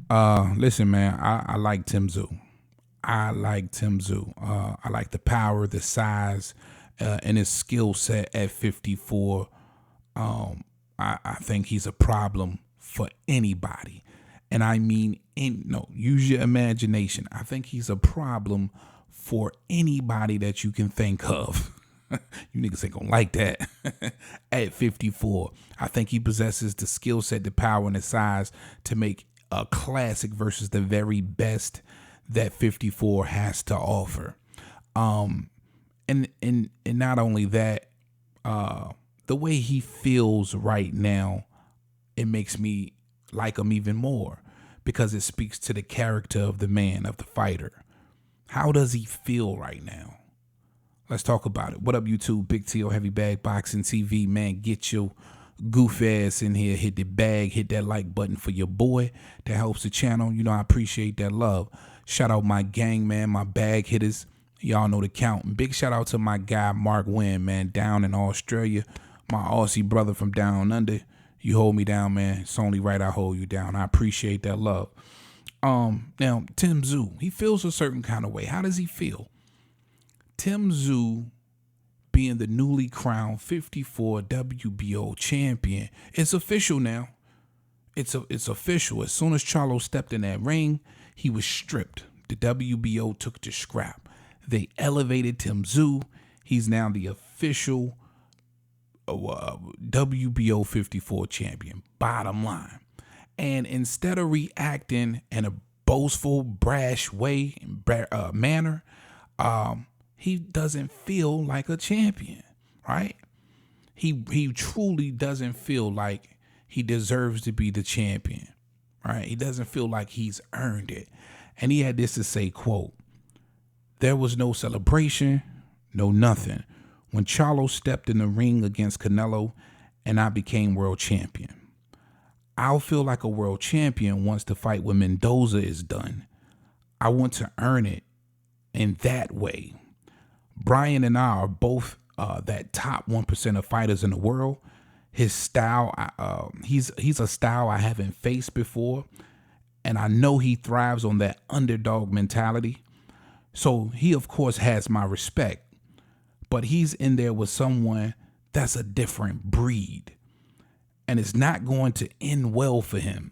Listen, man, I like Tszyu. I like Tszyu. I like the power, the size, and his skill set at 54. I think he's a problem for anybody. And I mean, no, use your imagination. I think he's a problem for anybody that you can think of. You niggas ain't gonna like that. At 54, I think he possesses the skill set, the power, and the size to make a classic versus the very best that 54 has to offer. And not only that, the way he feels right now, it makes me like him even more because it speaks to the character of the man, of the fighter. How does he feel right now? Let's talk about it. What up, YouTube? Big T.O. Heavy Bag Boxing TV, man. Get your goof ass in here. Hit the bag. Hit that like button for your boy. That helps the channel. You know, I appreciate that love. Shout out my gang, man. My bag hitters. Y'all know the count. And big shout out to my guy, Mark Wynn, man, down in Australia. My Aussie brother from down under. You hold me down, man. It's only right I hold you down. I appreciate that love. Now, Tszyu, he feels a certain kind of way. How does he feel? Tszyu being the newly crowned 54 WBO champion, it's official now. It's official. As soon as Charlo stepped in that ring, he was stripped. The WBO took the scrap. They elevated Tszyu. He's now the official WBO 54 champion. Bottom line. And instead of reacting in a boastful, brash way, manner, he doesn't feel like a champion, right? He truly doesn't feel like he deserves to be the champion, right? He doesn't feel like he's earned it. And he had this to say, quote, "There was no celebration, no nothing, when Charlo stepped in the ring against Canelo and I became world champion. I'll feel like a world champion once the fight with Mendoza is done. I want to earn it in that way. Brian and I are both that top 1% of fighters in the world. His style, he's a style I haven't faced before, and I know he thrives on that underdog mentality. So he, of course, has my respect, but he's in there with someone that's a different breed, and it's not going to end well for him.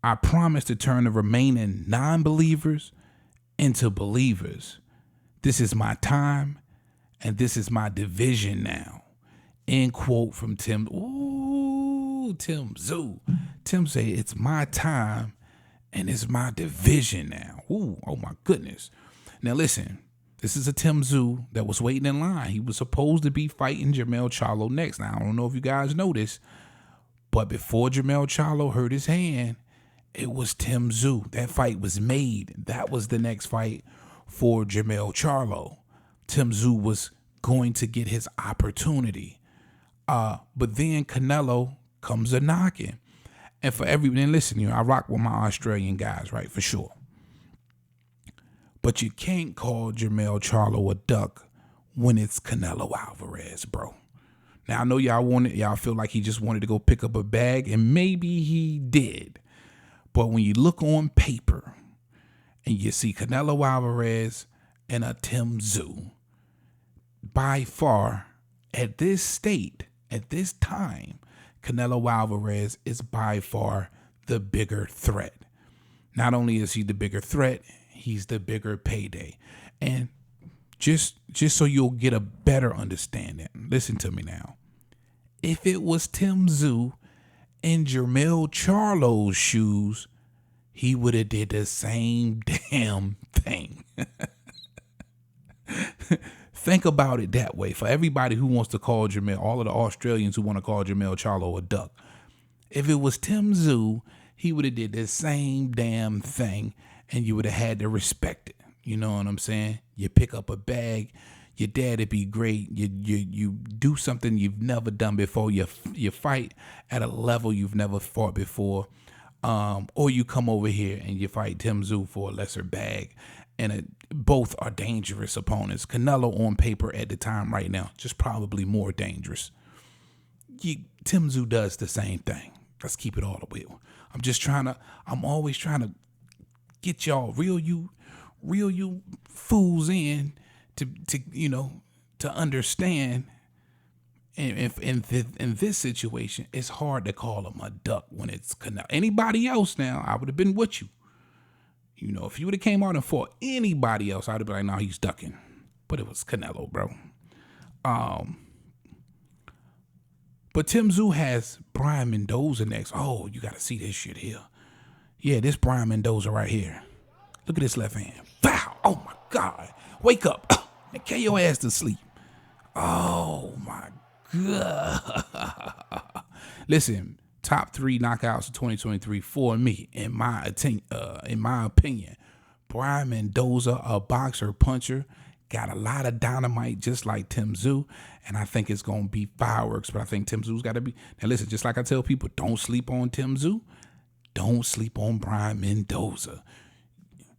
I promise to turn the remaining non-believers into believers. This is my time, and this is my division now." End quote from Tim. Ooh, Tszyu. Tim say, "It's my time, and it's my division now." Ooh, oh my goodness. Now listen, this is a Tszyu that was waiting in line. He was supposed to be fighting Jermell Charlo next. Now, I don't know if you guys know this, but before Jermell Charlo hurt his hand, it was Tszyu. That fight was made. That was the next fight for Jermell Charlo. Tszyu was going to get his opportunity. But then Canelo comes a knocking. And for everybody, listen, I rock with my Australian guys, right, for sure. But you can't call Jermell Charlo a duck when it's Canelo Alvarez, bro. Now, I know y'all feel like he just wanted to go pick up a bag, and maybe he did. But when you look on paper and you see Canelo Alvarez and a Tszyu, by far, at this state, at this time, Canelo Alvarez is by far the bigger threat. Not only is he the bigger threat, he's the bigger payday. And just so you'll get a better understanding, listen to me now. If it was Tszyu in Jermell Charlo's shoes, he would have did the same damn thing. Think about it that way. For everybody who wants to call Jermell, all of the Australians who want to call Jermell Charlo a duck, if it was Tszyu, he would have did the same damn thing, and you would have had to respect it. You know what I'm saying? You pick up a bag, your dad'd be great. You do something you've never done before. You fight at a level you've never fought before, or you come over here and you fight Tszyu for a lesser bag. And both are dangerous opponents. Canelo on paper at the time right now, just probably more dangerous. Tszyu does the same thing. Let's keep it all the way. I'm always trying to get y'all real you fools in to understand. And if in this situation, it's hard to call him a duck when it's Canelo. Anybody else now, I would have been with you. If you would have came out and fought anybody else, I'd have been like, no, he's ducking. But it was Canelo, bro. But Tszyu has Brian Mendoza next. Oh, you got to see this shit here. Yeah, this Brian Mendoza right here. Look at this left hand. Wow. Oh, my God. Wake up. And carry your ass to sleep. Oh, my God. Listen, top 3 knockouts of 2023 for me, in my opinion. Brian Mendoza, a boxer, puncher, got a lot of dynamite just like Tszyu, and I think it's going to be fireworks, but I think Tszyu's got to be. Now, listen, just like I tell people, don't sleep on Tszyu. Don't sleep on Brian Mendoza.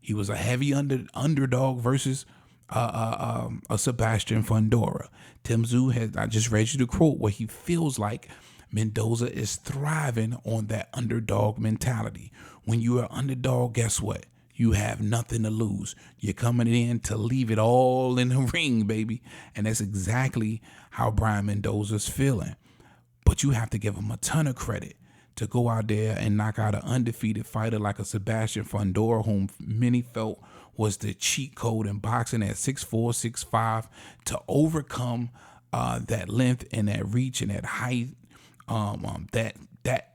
He was a heavy underdog versus a Sebastian Fundora. Tszyu I just read you the quote where he feels like Mendoza is thriving on that underdog mentality. When you're an underdog, guess what? You have nothing to lose. You're coming in to leave it all in the ring, baby. And that's exactly how Brian Mendoza's feeling. But you have to give him a ton of credit to go out there and knock out an undefeated fighter like a Sebastian Fundora, whom many felt was the cheat code in boxing at 6'4", 6'5", to overcome that length and that reach and that height. That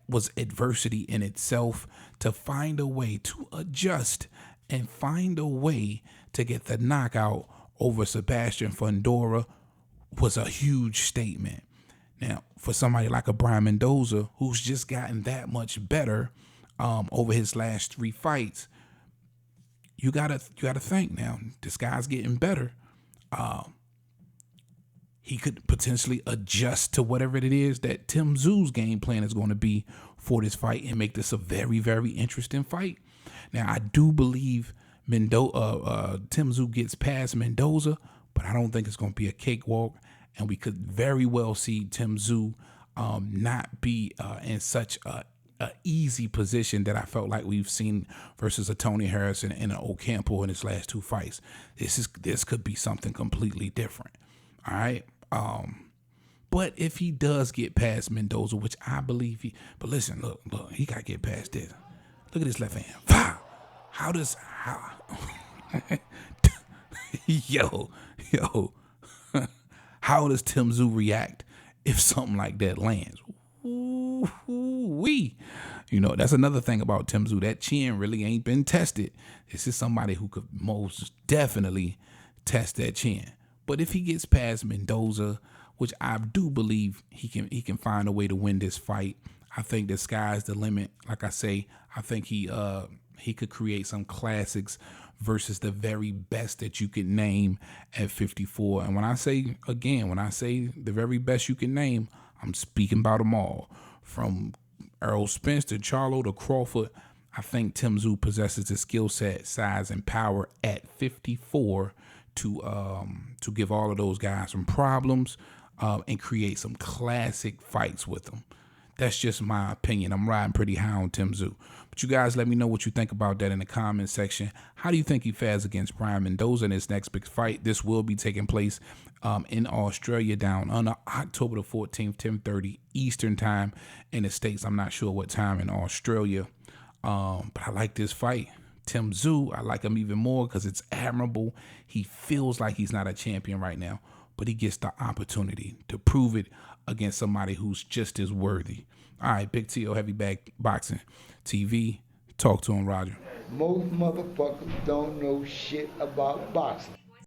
was adversity in itself. To find a way to adjust and find a way to get the knockout over Sebastian Fundora was a huge statement. Now, for somebody like a Brian Mendoza, who's just gotten that much better over his last 3 fights, you gotta think now. This guy's getting better. He could potentially adjust to whatever it is that Tszyu's game plan is going to be for this fight and make this a very, very interesting fight. Now, I do believe Tszyu gets past Mendoza, but I don't think it's going to be a cakewalk, and we could very well see Tszyu not be in such a easy position that I felt like we've seen versus a Tony Harrison and an Ocampo in his last 2 fights. This could be something completely different. All right. But if he does get past Mendoza, which I believe but listen, look, he got to get past this. Look at his left hand. Wow. How yo, how does Tszyu react if something like that lands? Ooh-wee. That's another thing about Tszyu. That chin really ain't been tested. This is somebody who could most definitely test that chin. But if he gets past Mendoza, which I do believe he can find a way to win this fight, I think the sky's the limit. Like I say, I think he could create some classics versus the very best that you could name at 54. And when I say the very best you can name, I'm speaking about them all. From Errol Spence to Charlo to Crawford, I think Tszyu possesses the skill set, size, and power at 54 to give all of those guys some problems and create some classic fights with them. That's just my opinion. I'm riding pretty high on Tszyu. But you guys let me know what you think about that in the comment section. How do you think he fares against Brian Mendoza in his next big fight? This will be taking place in Australia down under October the 14th, 10:30 Eastern time in the States. I'm not sure what time in Australia. But I like this fight. Tszyu, I like him even more because it's admirable. He feels like he's not a champion right now, but he gets the opportunity to prove it against somebody who's just as worthy. All right, Big T.O. Heavy Bag Boxing TV. Talk to him, Roger. Most motherfuckers don't know shit about boxing.